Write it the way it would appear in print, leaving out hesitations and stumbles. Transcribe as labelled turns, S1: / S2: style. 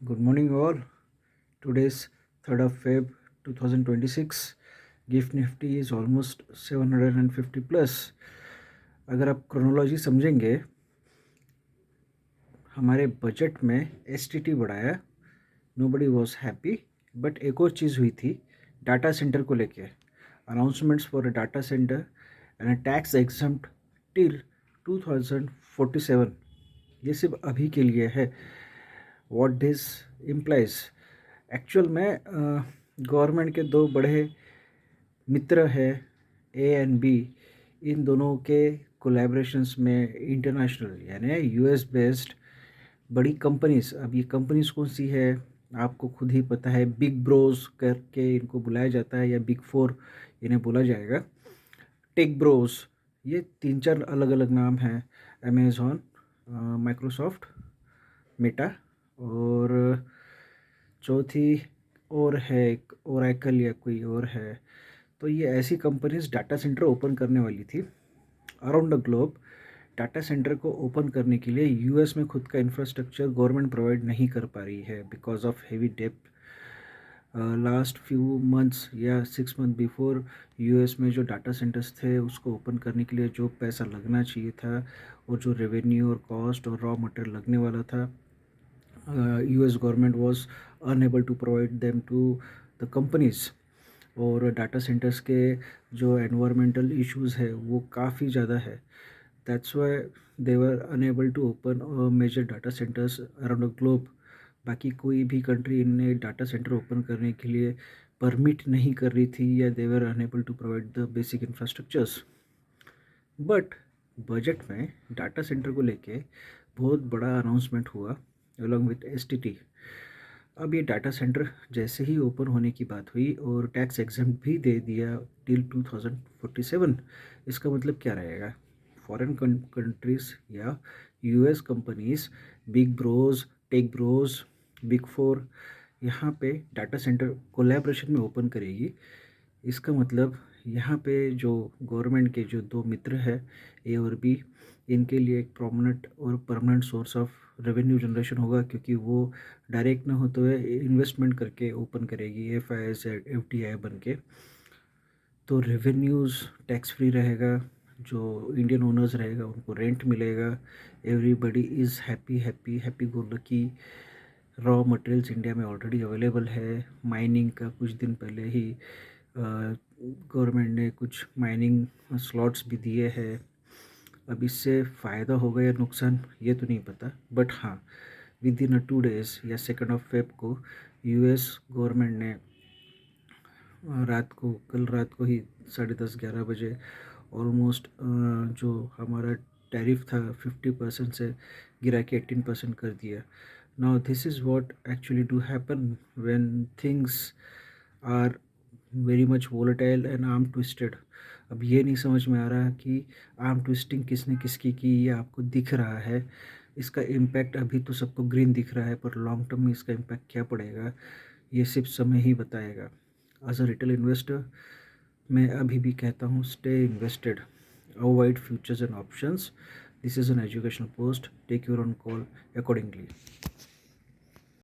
S1: Good morning, all. Today's 3rd of Feb 2026. Gift Nifty is almost 750 plus. अगर आप chronology समझेंगे, हमारे budget में एसटीटी बढ़ाया, नोबडी वॉज हैप्पी. बट एक और चीज़ हुई थी डाटा सेंटर को लेके. Announcements for a data centre and a tax exempt till 2047. ये सिर्फ अभी के लिए है. व्हाट दिस इम्प्लाइज एक्चुअल में गवर्नमेंट के दो बड़े मित्र है ए एंड बी. इन दोनों के कोलैबोरेशंस में इंटरनेशनल यानी यूएस बेस्ड बड़ी कंपनीज. अब ये कंपनीज कौन सी है आपको खुद ही पता है. बिग ब्रोज करके इनको बुलाया जाता है या बिग फोर इन्हें बोला जाएगा. टेक ब्रोज, ये 3-4 अलग अलग नाम हैं. अमेज़ॉन, माइक्रोसॉफ्ट, मेटा और चौथी और है एक ओरेकल या कोई और है. तो ये ऐसी कंपनीज डाटा सेंटर ओपन करने वाली थी around the globe. Data centre को ओपन करने के लिए यूएस में खुद का इंफ्रास्ट्रक्चर गवर्नमेंट प्रोवाइड नहीं कर पा रही है बिकॉज ऑफ हेवी डेप्ट. लास्ट फ्यू मंथ्स या 6 मंथ बिफोर यूएस में जो डाटा सेंटर्स थे उसको ओपन करने के लिए जो पैसा लगना चाहिए था और जो रेवेन्यू और कॉस्ट और रॉ मटेरियल लगने वाला था, US government was unable to provide them to the companies. और डाटा सेंटर्स के जो एनवायरमेंटल इश्यूज है वो काफ़ी ज़्यादा है. That's why they were unable to open major data centers around the globe. बाकी कोई भी कंट्री इन्हें डाटा सेंटर ओपन करने के लिए परमिट नहीं कर रही थी या they were unable to provide the basic infrastructures. But budget में डाटा सेंटर को लेके बहुत बड़ा अनाउंसमेंट हुआ अलॉन्ग विथ एसटीटी. अब ये डाटा सेंटर जैसे ही ओपन होने की बात हुई और टैक्स एग्जम्प्ट भी दे दिया टिल 2047. इसका मतलब क्या रहेगा. फॉरेन कंट्रीज या US companies, big bros, tech bros, big four यहाँ पे डाटा सेंटर कोलैबोरेशन में ओपन करेगी. इसका मतलब यहाँ पे जो गवर्नमेंट के जो दो मित्र हैं ए और बी, इनके लिए एक प्रोमिनेंट और permanent source of revenue generation होगा क्योंकि वो डायरेक्ट ना होते हुए इन्वेस्टमेंट करके ओपन करेगी F I S F T I बन के. तो रेवेन्यूज़ टैक्स फ्री रहेगा. जो इंडियन ओनर्स रहेगा उनको रेंट मिलेगा. Everybody is happy happy happy go lucky. Raw materials India में ऑलरेडी अवेलेबल है. माइनिंग का कुछ दिन पहले ही गवर्नमेंट ने कुछ माइनिंग स्लॉट्स भी दिए हैं. अब इससे फ़ायदा होगा या नुकसान ये तो नहीं पता. बट हाँ, विद इन 2 days या 2nd of Feb को यूएस गवर्नमेंट ने कल रात को ही 10:30-11 बजे ऑलमोस्ट जो हमारा टैरिफ था 50% से गिरा के 18% कर दिया. Now this is what actually do happen when things are very much volatile and arm twisted. अब ये नहीं समझ में आ रहा कि आर्म ट्विस्टिंग किसने किसकी की ये आपको दिख रहा है. इसका इम्पैक्ट अभी तो सबको ग्रीन दिख रहा है पर लॉन्ग टर्म में इसका इम्पैक्ट क्या पड़ेगा ये सिर्फ समय ही बताएगा. एज अ रिटेल इन्वेस्टर मैं अभी भी कहता हूँ stay invested, avoid futures and options. This is an educational post. Take your own call accordingly.